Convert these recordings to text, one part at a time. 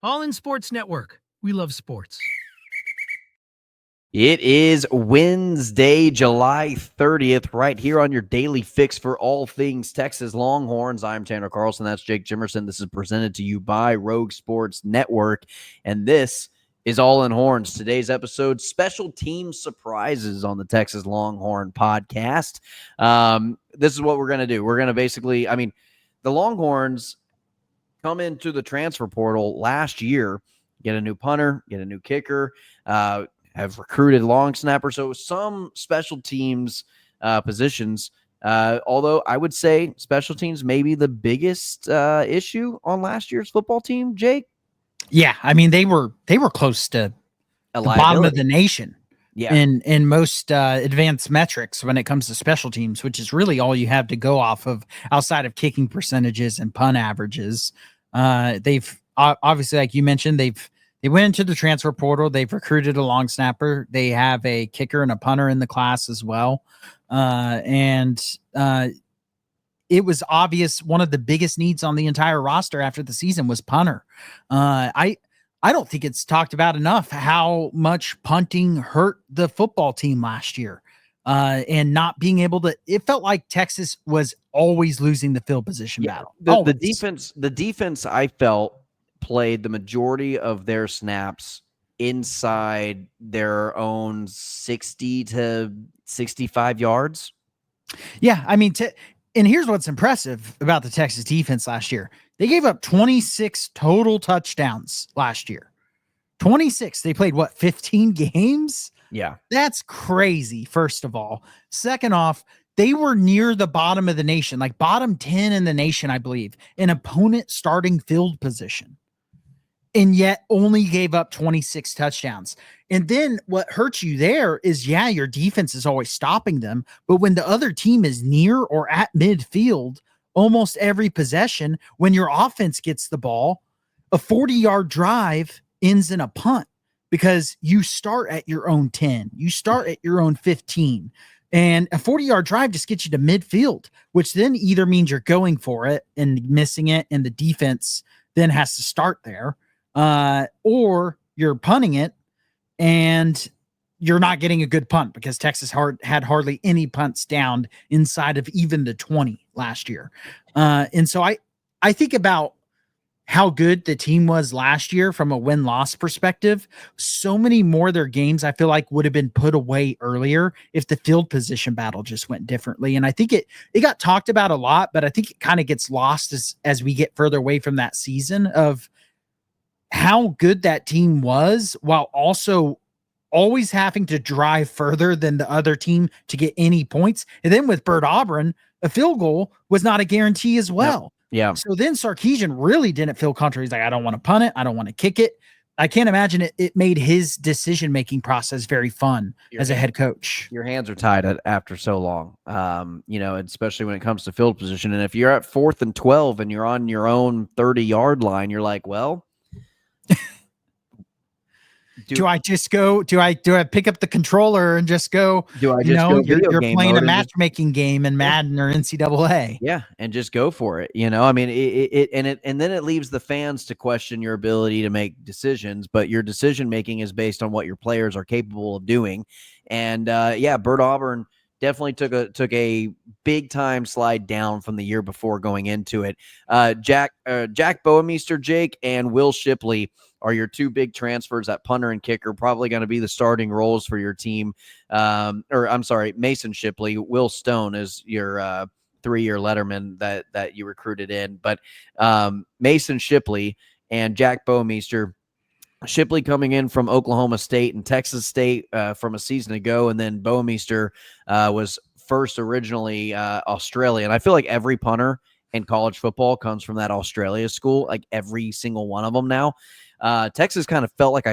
All in Sports Network. We love sports. It is Wednesday, July 30th, right here on your daily fix for all things Texas Longhorns. I'm Tanner Carlson. That's Jake Jimerson. This is presented to you by Rogue Sports Network, and this is All in Horns. Today's episode, special team surprises on the Texas Longhorn podcast. This is what we're going to do. We're going to basically, the Longhorns come into the transfer portal last year, get a new punter, get a new kicker, have recruited long snappers. So some special teams positions, although I would say special teams may be the biggest issue on last year's football team, Jake. Yeah, I mean, they were close to the bottom of the nation in most advanced metrics when it comes to special teams, which is really all you have to go off of outside of kicking percentages and punt averages. They've obviously, like you mentioned, they went into the transfer portal. They've recruited a long snapper. They have a kicker and a punter in the class as well. It was obvious one of the biggest needs on the entire roster after the season was punter. I don't think it's talked about enough how much punting hurt the football team last year. And not being able to, it felt like Texas was always losing the field position battle. The defense I felt played the majority of their snaps inside their own 60 to 65 yards. Yeah, I mean, and here's what's impressive about the Texas defense last year. They gave up 26 total touchdowns last year. 26. They played, 15 games? Yeah. That's crazy, first of all. Second off, they were near the bottom of the nation, like bottom 10 in the nation, I believe, in opponent starting field position, and yet only gave up 26 touchdowns. And then what hurts you there is, your defense is always stopping them, but when the other team is near or at midfield, almost every possession, when your offense gets the ball, a 40-yard drive ends in a punt because you start at your own 10, you start at your own 15, and a 40-yard drive just gets you to midfield, which then either means you're going for it and missing it, and the defense then has to start there, or you're punting it and you're not getting a good punt because Texas had hardly any punts down inside of even the 20 last year. And so I think about how good the team was last year from a win-loss perspective. So many more of their games I feel like would have been put away earlier if the field position battle just went differently. And I think it got talked about a lot, but I think it kind of gets lost as we get further away from that season of how good that team was, while also always having to drive further than the other team to get any points. And then with Bert Auburn, a field goal was not a guarantee as well. Yep. Yeah. So then Sarkisian really didn't feel comfortable. He's like, I don't want to punt it. I don't want to kick it. I can't imagine it made his decision-making process very fun as a head coach. Your hands are tied after so long, especially when it comes to field position. And if you're at 4th and 12 and you're on your own 30-yard line, you're like, well, do I just go? Do I pick up the controller and just go? Do I just go? You're playing a matchmaking game in Madden or NCAA. Yeah, and just go for it. I mean, and then it leaves the fans to question your ability to make decisions. But your decision making is based on what your players are capable of doing. And Bert Auburn definitely took a big time slide down from the year before going into it. Jack Boemeister, Jake, and Will Shipley are your two big transfers at punter and kicker, probably going to be the starting roles for your team. Mason Shipley. Will Stone is your 3-year letterman that you recruited in. But Mason Shipley and Jack Boemeister, Shipley coming in from Oklahoma State and Texas State from a season ago, and then Boemeister was first originally Australian. I feel like every punter in college football comes from that Australia school, like every single one of them now. Texas kind of felt like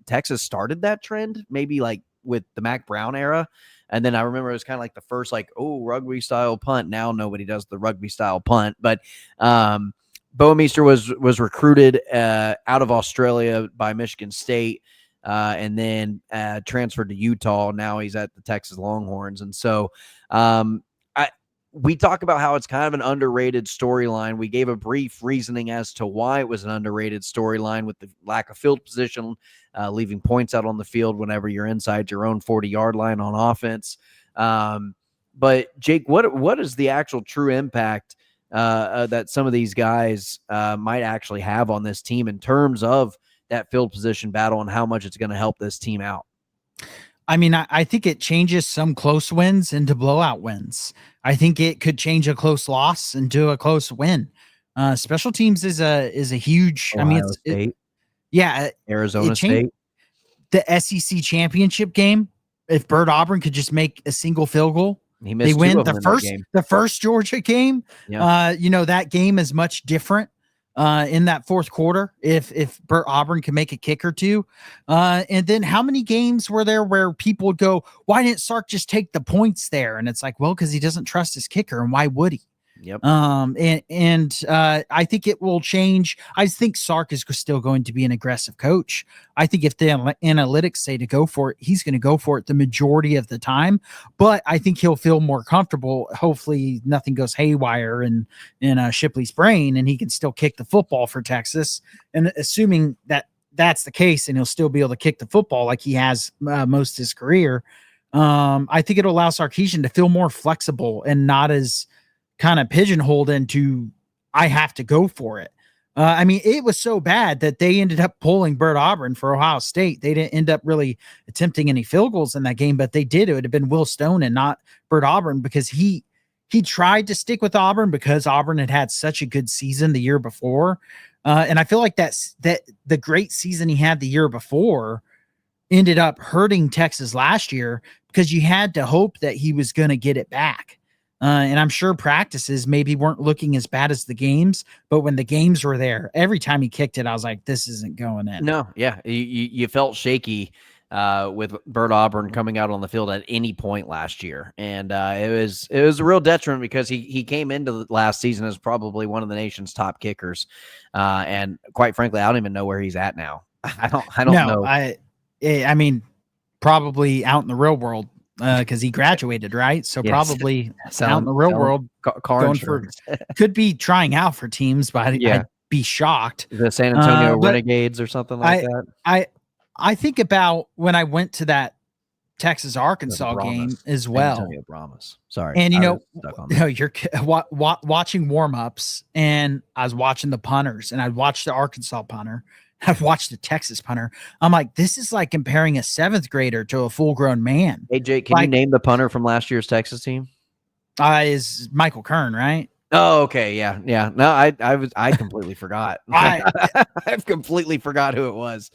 Texas started that trend, maybe like with the Mac Brown era. And then I remember it was kind of like the first, rugby style punt. Now nobody does the rugby style punt, but Boemeister was recruited out of Australia by Michigan State, and then transferred to Utah. Now he's at the Texas Longhorns. And so we talk about how it's kind of an underrated storyline. We gave a brief reasoning as to why it was an underrated storyline with the lack of field position, leaving points out on the field whenever you're inside your own 40-yard line on offense. But Jake, what is the actual true impact that some of these guys might actually have on this team in terms of that field position battle and how much it's going to help this team out? I mean, I think it changes some close wins into blowout wins. I think it could change a close loss into a close win. Special teams is a huge. Ohio I mean, State, It Arizona changed State, the SEC championship game. If Bert Auburn could just make a single field goal, he missed they two win of them in that game. the first Georgia game. Yeah. That game is much different in that fourth quarter if Bert Auburn can make a kick or two. And then how many games were there where people would go, why didn't Sark just take the points there? And it's like, well, because he doesn't trust his kicker, and why would he? Yep. I think it will change. I think Sark is still going to be an aggressive coach. I think if the analytics say to go for it, he's going to go for it the majority of the time. But I think he'll feel more comfortable. Hopefully, nothing goes haywire in Shipley's brain, and he can still kick the football for Texas. And assuming that that's the case, and he'll still be able to kick the football like he has most of his career, I think it'll allow Sarkisian to feel more flexible and not as kind of pigeonholed into I have to go for it. I mean, it was so bad that they ended up pulling Bert Auburn for Ohio State. They didn't end up really attempting any field goals in that game, but they did. It would have been Will Stone and not Bert Auburn, because he tried to stick with Auburn because Auburn had such a good season the year before. And I feel like that the great season he had the year before ended up hurting Texas last year, because you had to hope that he was going to get it back. And I'm sure practices maybe weren't looking as bad as the games, but when the games were there, every time he kicked it, I was like, this isn't going in. No, yeah. You felt shaky with Bert Auburn coming out on the field at any point last year. And it was a real detriment, because he came into the last season as probably one of the nation's top kickers. And quite frankly, I don't even know where he's at now. I don't know. I mean, probably out in the real world. Because he graduated, right? So yes. probably out in the real world, going could be trying out for teams, but I'd be shocked. The San Antonio Renegades or something like that. I think about when I went to that Texas Arkansas game as well. San Antonio Brahmas. Sorry, and you're watching warm-ups, and I was watching the punters, and I'd watch the Arkansas punter. I've watched the Texas punter. I'm like, this is like comparing a 7th grader to a full-grown man. Hey, Jake, can you name the punter from last year's Texas team? Is Michael Kern, right? Oh, okay, yeah. No, I completely forgot. I've completely forgot who it was.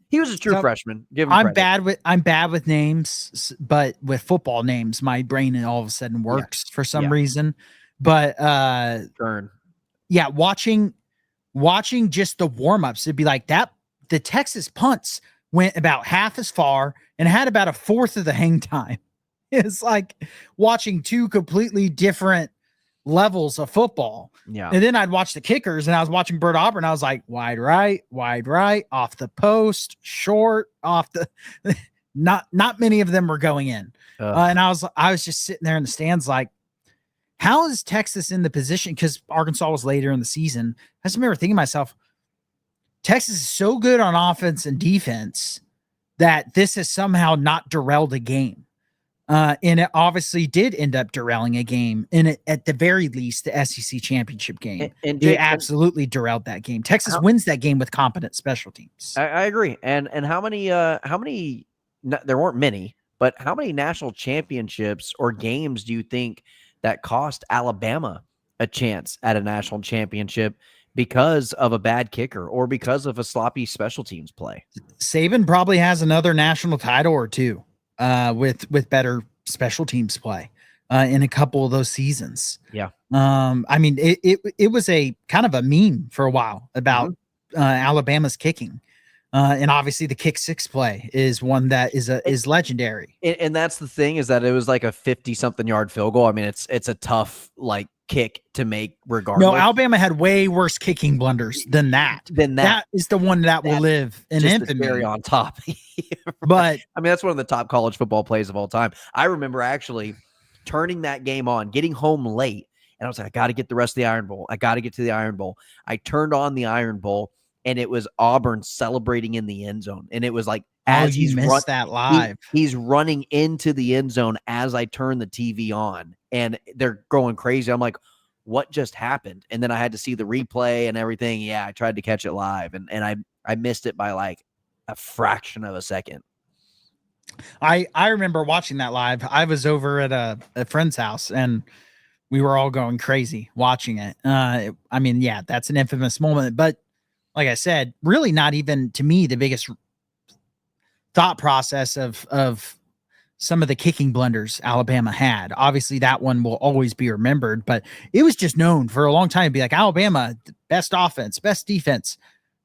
He was a true freshman. Give him credit. I'm bad with names, but with football names, my brain all of a sudden works for some reason. But Kern. Yeah, watching just the warm-ups, it'd be like that. The Texas punts went about half as far and had about a fourth of the hang time. It's like watching two completely different levels of football. Yeah. And then I'd watch the kickers, and I was watching Bert Auburn. I was like, wide right, off the post, short, off the not many of them were going in. And I was just sitting there in the stands like, how is Texas in the position? Because Arkansas was later in the season. I just remember thinking to myself, Texas is so good on offense and defense that this has somehow not derailed a game. And it obviously did end up derailing a game, at the very least, the SEC championship game. And they absolutely derailed that game. Texas wins that game with competent special teams. I agree. And how many, there weren't many, but how many national championships or games do you think that cost Alabama a chance at a national championship because of a bad kicker or because of a sloppy special teams play? Saban probably has another national title or two with better special teams play in a couple of those seasons. Yeah. I mean, it was a kind of a meme for a while about Alabama's kicking. And obviously the kick six play is one that is legendary. And that's the thing, is that it was like a 50-something yard field goal. I mean, it's a tough kick to make regardless. No, Alabama had way worse kicking blunders than that. That is the one that will live in infamy. Cherry on top. But I mean, that's one of the top college football plays of all time. I remember actually turning that game on, getting home late. And I was like, I got to get the rest of the Iron Bowl. I got to get to the Iron Bowl. I turned on the Iron Bowl, and it was Auburn celebrating in the end zone. And it was like, as you missed that live. He's running into the end zone as I turn the TV on, and they're going crazy. I'm like, what just happened? And then I had to see the replay and everything. Yeah, I tried to catch it live, and I missed it by like a fraction of a second. I remember watching that live. I was over at a friend's house, and we were all going crazy watching it. I mean, yeah, that's an infamous moment, but like I said, really not even to me the biggest thought process of some of the kicking blunders Alabama had. Obviously, that one will always be remembered, but it was just known for a long time to be like Alabama, best offense, best defense,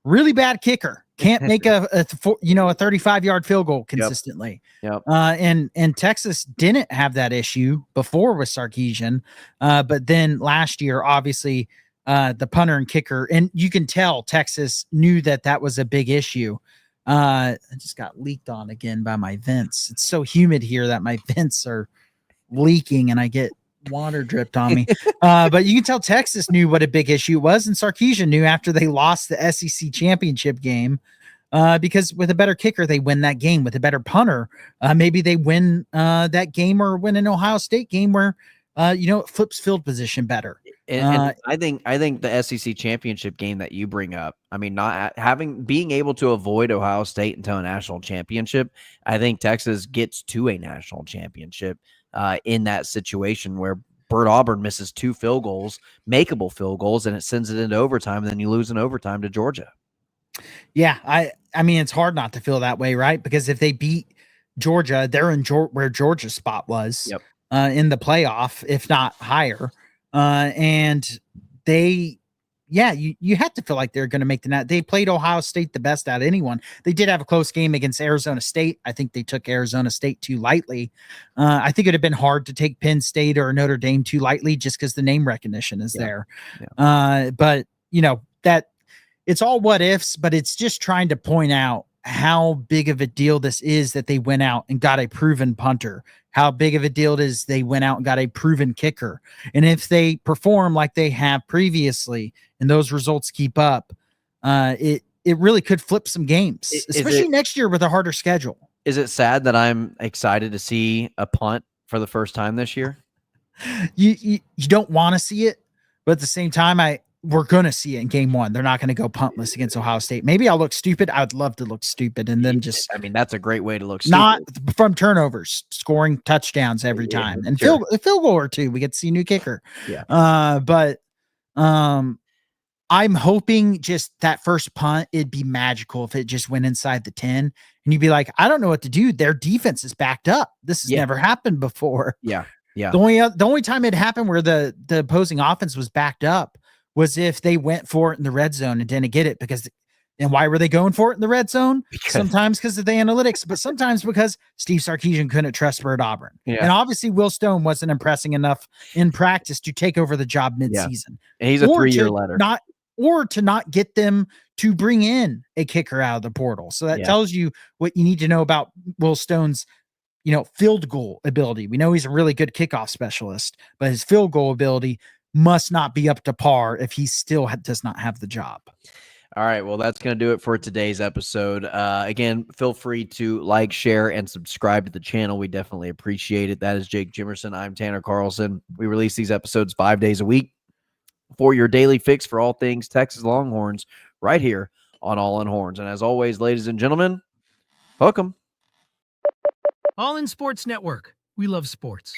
really bad kicker, can't make a 35-yard field goal consistently. Yep. And Texas didn't have that issue before with Sarkisian, but then last year, obviously, the punter and kicker, and you can tell Texas knew that was a big issue. I just got leaked on again by my vents. It's so humid here that my vents are leaking and I get water dripped on me. But you can tell Texas knew what a big issue was, and Sarkisian knew after they lost the SEC championship game, because with a better kicker, they win that game. With a better punter, maybe they win that game, or win an Ohio State game where it flips field position better. And I think the SEC championship game that you bring up, I mean, not being able to avoid Ohio State until a national championship, I think Texas gets to a national championship in that situation where Bert Auburn misses 2 field goals, makeable field goals, and it sends it into overtime, and then you lose in overtime to Georgia. Yeah, I mean, it's hard not to feel that way, right? Because if they beat Georgia, they're in where Georgia's spot was in the playoff, if not higher. And they, you have to feel like they're going to make the net. They played Ohio State the best out of anyone. They did have a close game against Arizona State. I think they took Arizona State too lightly. I think it'd have been hard to take Penn State or Notre Dame too lightly just because the name recognition is there. But that it's all what ifs, but it's just trying to point out how big of a deal this is that they went out and got a proven punter, how big of a deal it is they went out and got a proven kicker. And if they perform like they have previously and those results keep up, it really could flip some games, especially next year with a harder schedule. Is it sad that I'm excited to see a punt for the first time this year? You don't want to see it, but at the same time, we're going to see it in game 1. They're not going to go puntless against Ohio State. Maybe I'll look stupid. I would love to look stupid. And then that's a great way to look stupid. Not from turnovers, scoring touchdowns every time. And a field goal or 2. We get to see a new kicker. But I'm hoping just that first punt, it'd be magical if it just went inside the 10 and you'd be like, I don't know what to do. Their defense is backed up. This has never happened before. Yeah. The only time it happened where the opposing offense was backed up was if they went for it in the red zone and didn't get it. And why were they going for it in the red zone? Sometimes because of the analytics, but sometimes because Steve Sarkisian couldn't trust Bert Auburn. And obviously Will Stone wasn't impressing enough in practice to take over the job midseason. And he's a 3-year letter. Or to not get them to bring in a kicker out of the portal. So that tells you what you need to know about Will Stone's, field goal ability. We know he's a really good kickoff specialist, but his field goal ability must not be up to par if he still does not have the job. All right. Well, that's going to do it for today's episode. Again, feel free to like, share, and subscribe to the channel. We definitely appreciate it. That is Jake Jimerson. I'm Tanner Carlson. We release these episodes 5 days a week for your daily fix for all things Texas Longhorns right here on All In Horns. And as always, ladies and gentlemen, hook 'em. All in Sports Network. We love sports.